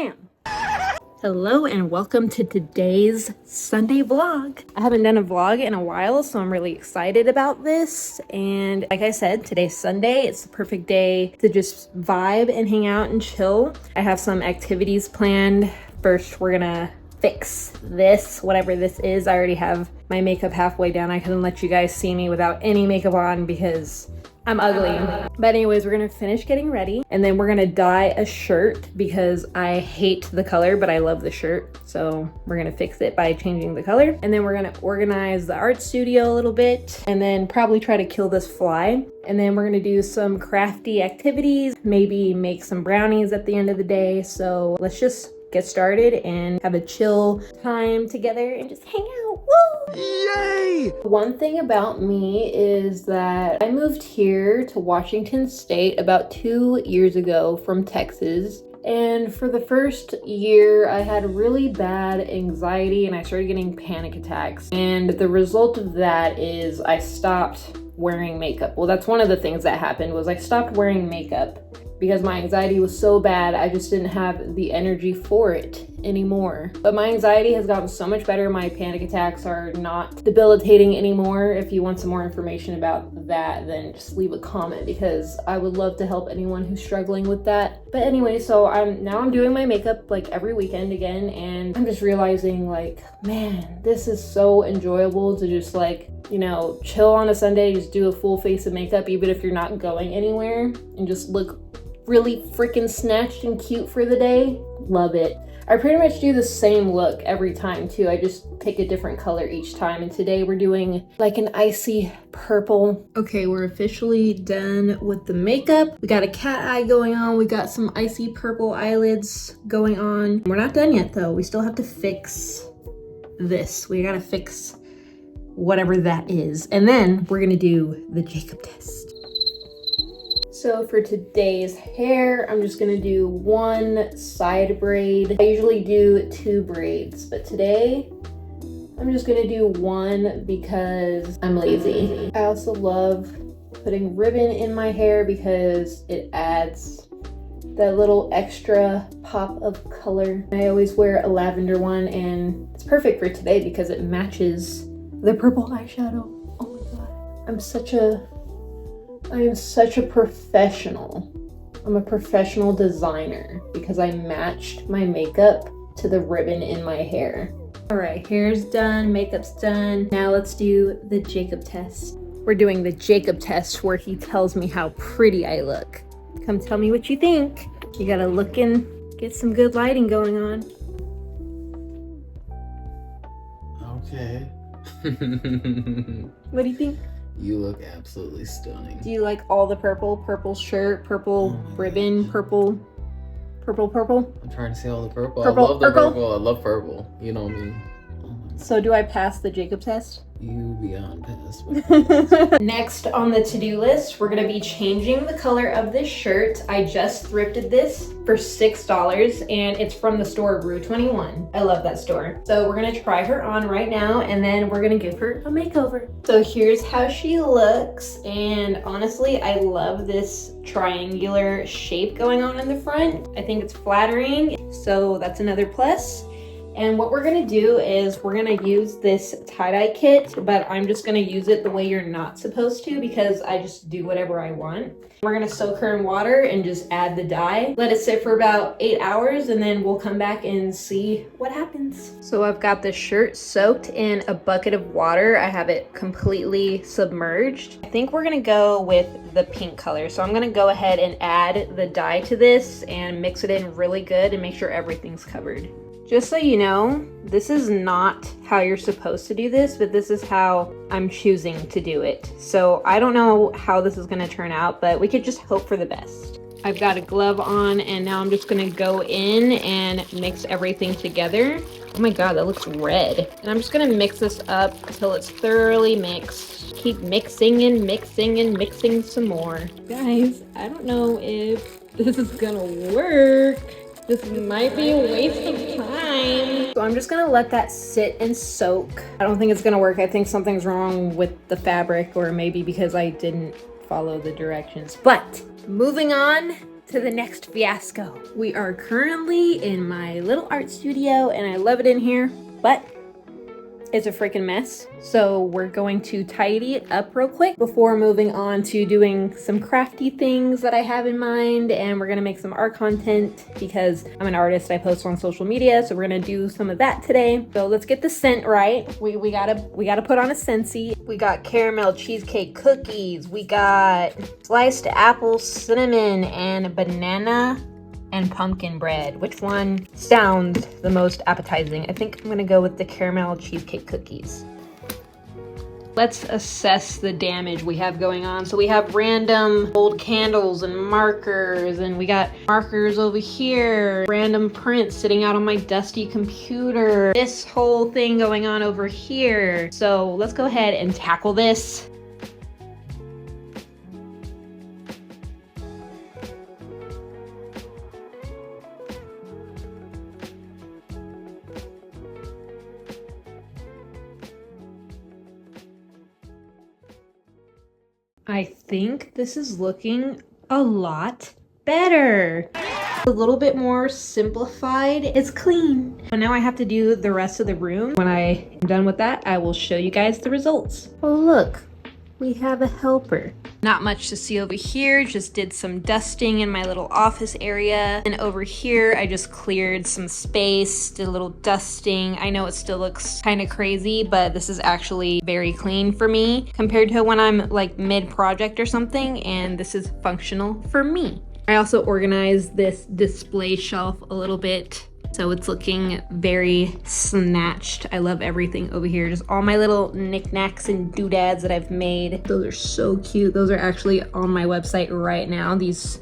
bam. Hello and welcome to today's Sunday vlog. I haven't done a vlog in a while, so I'm really excited about this. And like I said, today's Sunday. It's the perfect day to just vibe and hang out and chill. I have some activities planned. First, we're gonna fix this, whatever this is. I already have my makeup halfway done. I couldn't let you guys see me without any makeup on because I'm ugly. But anyways, we're gonna finish getting ready and then we're gonna dye a shirt because I hate the color, but I love the shirt. So we're gonna fix it by changing the color. And then we're gonna organize the art studio a little bit and then probably try to kill this fly. And then we're gonna do some crafty activities, maybe make some brownies at the end of the day. So let's just get started and have a chill time together and just hang out. Woo! Yay! One thing about me is that I moved here to Washington State about 2 years ago from Texas. And for the first year, I had really bad anxiety and I started getting panic attacks. And the result of that is I stopped wearing makeup. Well, that's one of the things that happened was I stopped wearing makeup because my anxiety was so bad, I just didn't have the energy for it anymore. But my anxiety has gotten so much better. My panic attacks are not debilitating anymore. If you want some more information about that, then just leave a comment because I would love to help anyone who's struggling with that. But anyway, so I'm doing my makeup like every weekend again, and I'm just realizing like, man, this is so enjoyable to just like, you know, chill on a Sunday, just do a full face of makeup, even if you're not going anywhere, and just look really freaking snatched and cute for the day. Love it. I pretty much do the same look every time too. I just pick a different color each time. And today we're doing like an icy purple. Okay, we're officially done with the makeup. We got a cat eye going on. We got some icy purple eyelids going on. We're not done yet though. We still have to fix this. We gotta fix whatever that is. And then we're gonna do the Jacob test. So for today's hair, I'm just gonna do one side braid. I usually do 2 braids, but today I'm just gonna do one because I'm lazy. I also love putting ribbon in my hair because it adds that little extra pop of color. I always wear a lavender one and it's perfect for today because it matches the purple eyeshadow. Oh my God, I am such a professional. I'm a professional designer because I matched my makeup to the ribbon in my hair. All right, hair's done, makeup's done. Now let's do the Jacob test. We're doing the Jacob test where he tells me how pretty I look. Come tell me what you think. You gotta look and get some good lighting going on. Okay. What do you think? You look absolutely stunning. Do you like all the purple shirt, purple ribbon, purple? I'm trying to see all the purple. Purple, I love the purple? purple. I love purple. You know what I mean? Oh my God. So do I pass the Jacob test? You beyond pass. Next on the to-do list, we're gonna be changing the color of this shirt. I just thrifted this for $6 and it's from the store Rue 21. I love that store. So we're gonna try her on right now and then we're gonna give her a makeover. So here's how she looks, and honestly, I love this triangular shape going on in the front. I think it's flattering, so that's another plus. And what we're gonna do is we're gonna use this tie-dye kit, but I'm just gonna use it the way you're not supposed to because I just do whatever I want. We're gonna soak her in water and just add the dye. Let it sit for about 8 hours and then we'll come back and see what happens. So I've got the shirt soaked in a bucket of water. I have it completely submerged. I think we're gonna go with the pink color. So I'm gonna go ahead and add the dye to this and mix it in really good and make sure everything's covered. Just so you know, this is not how you're supposed to do this, but this is how I'm choosing to do it. So I don't know how this is gonna turn out, but we could just hope for the best. I've got a glove on and now I'm just gonna go in and mix everything together. Oh my God, that looks red. And I'm just gonna mix this up until it's thoroughly mixed. Keep mixing and mixing and mixing some more. Guys, I don't know if this is gonna work. This might be a waste of time. So I'm just gonna let that sit and soak. I don't think it's gonna work. I think something's wrong with the fabric, or maybe because I didn't follow the directions. But moving on to the next fiasco. We are currently in my little art studio and I love it in here, but it's a freaking mess. So we're going to tidy it up real quick before moving on to doing some crafty things that I have in mind. And we're gonna make some art content because I'm an artist, I post on social media. So we're gonna do some of that today. So let's get the scent right. We gotta put on a scentsy. We got caramel cheesecake cookies. We got sliced apple, cinnamon, and banana and pumpkin bread. Which one sounds the most appetizing? I think I'm gonna go with the caramel cheesecake cookies. Let's assess the damage we have going on. So we have random old candles and markers, and we got markers over here, random prints sitting out on my dusty computer, this whole thing going on over here. So let's go ahead and tackle this. I think this is looking a lot better. A little bit more simplified. It's clean. But now I have to do the rest of the room. When I am done with that, I will show you guys the results. Oh look, we have a helper. Not much to see over here, just did some dusting in my little office area. And over here, I just cleared some space, did a little dusting. I know it still looks kind of crazy, but this is actually very clean for me compared to when I'm like mid-project or something, and this is functional for me. I also organized this display shelf a little bit, so it's looking very snatched. I love everything over here. Just all my little knickknacks and doodads that I've made. Those are so cute. Those are actually on my website right now. These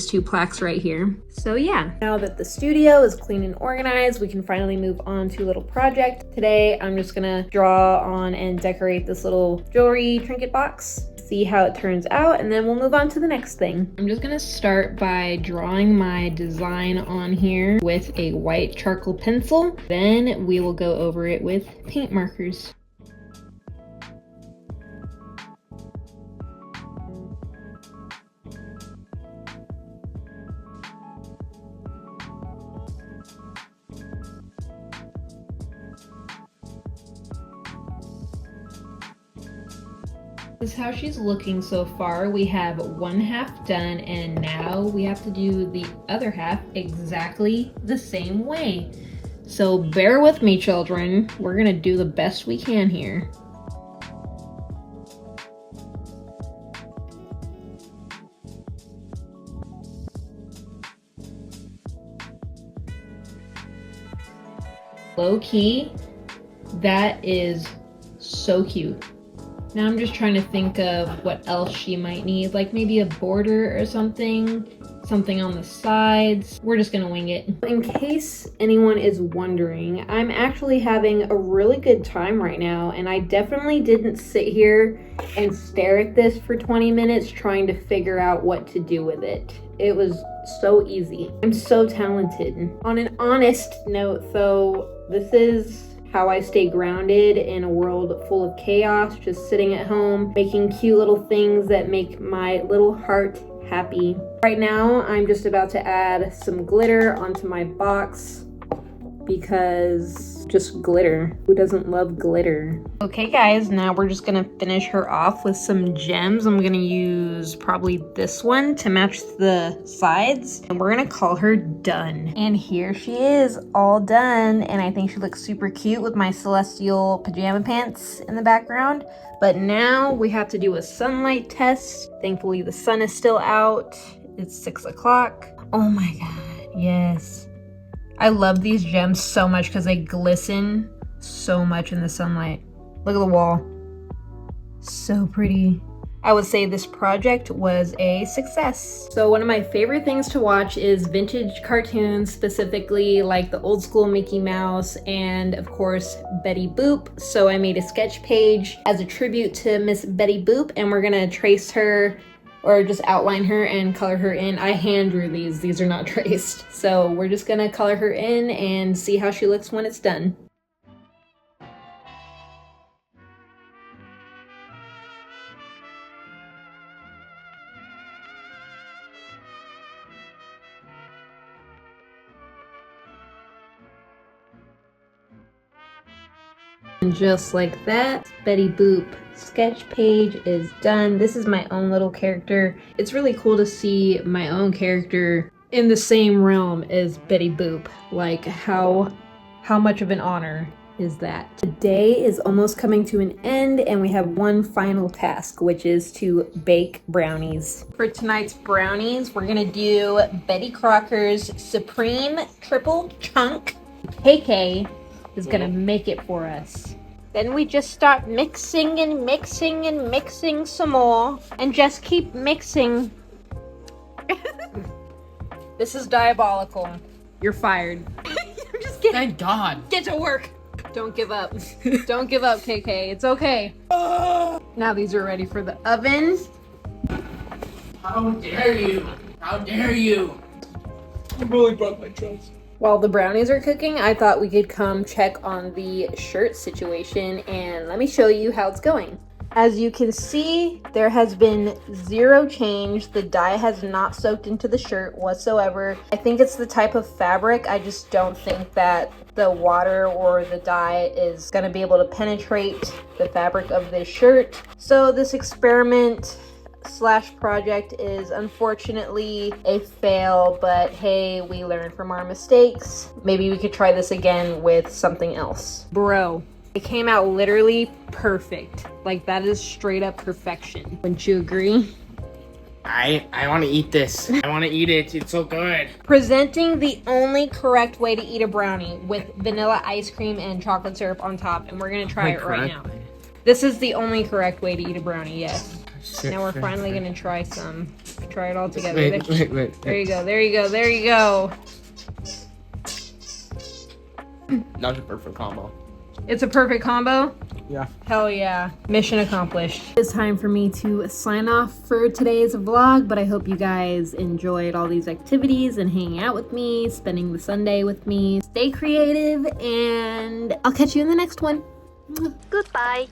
two plaques right here. So yeah, now that the studio is clean and organized, we can finally move on to a little project. Today, I'm just gonna draw on and decorate this little jewelry trinket box. See how it turns out, and then we'll move on to the next thing. I'm just gonna start by drawing my design on here with a white charcoal pencil. Then we will go over it with paint markers. This is how she's looking so far. We have one half done, and now we have to do the other half exactly the same way. So bear with me, children. We're gonna do the best we can here. Low key, that is so cute. Now I'm just trying to think of what else she might need, like maybe a border or something on the sides. We're just gonna wing it. In case anyone is wondering, I'm actually having a really good time right now, and I definitely didn't sit here and stare at this for 20 minutes trying to figure out what to do with it. It was so easy. I'm so talented. On an honest note though, this is how I stay grounded in a world full of chaos, just sitting at home, making cute little things that make my little heart happy. Right now, I'm just about to add some glitter onto my box because just glitter. Who doesn't love glitter? Okay guys, now we're just gonna finish her off with some gems. I'm gonna use probably this one to match the sides, and we're gonna call her done. And here she is, all done, and I think she looks super cute with my celestial pajama pants in the background. But now we have to do a sunlight test. Thankfully the sun is still out. It's 6 o'clock. Oh my god, yes. I love these gems so much because they glisten so much in the sunlight. Look at the wall. So pretty. I would say this project was a success. So one of my favorite things to watch is vintage cartoons, specifically like the old school Mickey Mouse and of course Betty Boop. So I made a sketch page as a tribute to Miss Betty Boop, and we're gonna trace her or just outline her and color her in. I hand drew these are not traced. So we're just gonna color her in and see how she looks when it's done. And just like that, Betty Boop sketch page is done. This is my own little character. It's really cool to see my own character in the same realm as Betty Boop. Like how much of an honor is that? Today is almost coming to an end and we have one final task, which is to bake brownies. For tonight's brownies, we're gonna do Betty Crocker's Supreme Triple Chunk. KK is gonna make it for us. Then we just start mixing and mixing and mixing some more and just keep mixing. This is diabolical. You're fired. I'm just kidding. Thank God. Get to work. Don't give up. Don't give up, KK. It's okay. Now these are ready for the oven. How dare you? How dare you? You really broke my trust. While the brownies are cooking, I thought we could come check on the shirt situation and let me show you how it's going. As you can see, there has been zero change. The dye has not soaked into the shirt whatsoever. I think it's the type of fabric. I just don't think that the water or the dye is gonna be able to penetrate the fabric of this shirt. So this experiment slash project is unfortunately a fail, but hey, we learn from our mistakes. Maybe we could try this again with something else. Bro, it came out literally perfect. Like that is straight up perfection. Wouldn't you agree? I want to eat this. I want to eat it. It's so good. Presenting the only correct way to eat a brownie with vanilla ice cream and chocolate syrup on top, and we're gonna try it right now. This is the only correct way to eat a brownie, yes. Now we're finally gonna try some. Try it all together. Wait. There you go, there you go, there you go. That's a perfect combo. It's a perfect combo? Yeah. Hell yeah. Mission accomplished. It's time for me to sign off for today's vlog, but I hope you guys enjoyed all these activities and hanging out with me, spending the Sunday with me. Stay creative, and I'll catch you in the next one. Goodbye.